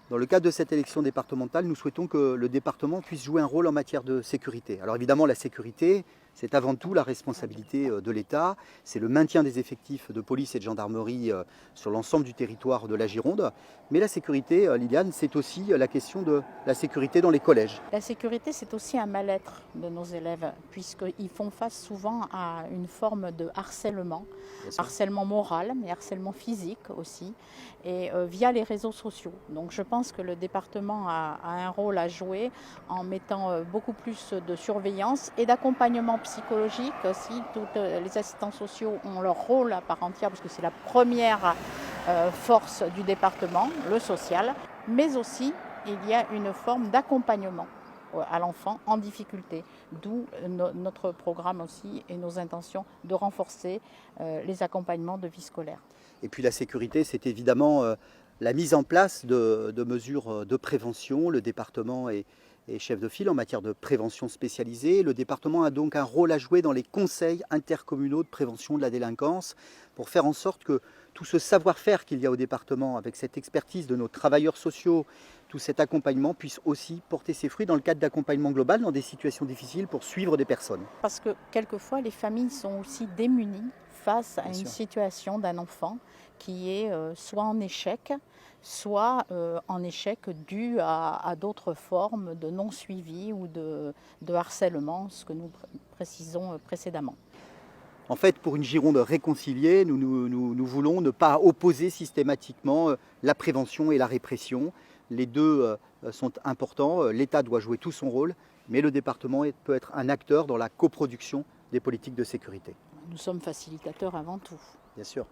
Dans le cadre de cette élection départementale, nous souhaitons que le département puisse jouer un rôle en matière de sécurité. Alors évidemment, la sécurité, c'est avant tout la responsabilité de l'État. C'est le maintien des effectifs de police et de gendarmerie sur l'ensemble du territoire de la Gironde. Mais la sécurité, Liliane, c'est aussi la question de la sécurité dans les collèges. La sécurité, c'est aussi un mal-être de nos élèves, puisqu'ils font face souvent à une forme de harcèlement, harcèlement moral, mais harcèlement physique aussi, et via les réseaux sociaux. Donc je pense que le département a un rôle à jouer en mettant beaucoup plus de surveillance et d'accompagnement psychologique aussi. Tous les assistants sociaux ont leur rôle à part entière, parce que c'est la première force du département, le social, mais aussi il y a une forme d'accompagnement à l'enfant en difficulté, d'où notre programme aussi et nos intentions de renforcer les accompagnements de vie scolaire. Et puis la sécurité, c'est évidemment la mise en place de mesures de prévention. Le département est chef de file en matière de prévention spécialisée. Le département a donc un rôle à jouer dans les conseils intercommunaux de prévention de la délinquance pour faire en sorte que tout ce savoir-faire qu'il y a au département, avec cette expertise de nos travailleurs sociaux, tout cet accompagnement puisse aussi porter ses fruits dans le cadre d'accompagnement global dans des situations difficiles pour suivre des personnes. Parce que quelquefois, les familles sont aussi démunies face à Bien une sûr. situation d'un enfant qui est soit en échec, soit en échec dû à d'autres formes de non-suivi ou de harcèlement, ce que nous précisons précédemment. En fait, pour une Gironde réconciliée, nous voulons ne pas opposer systématiquement la prévention et la répression. Les deux sont importants. L'État doit jouer tout son rôle, mais le département peut être un acteur dans la coproduction des politiques de sécurité. Nous sommes facilitateurs avant tout. Bien sûr.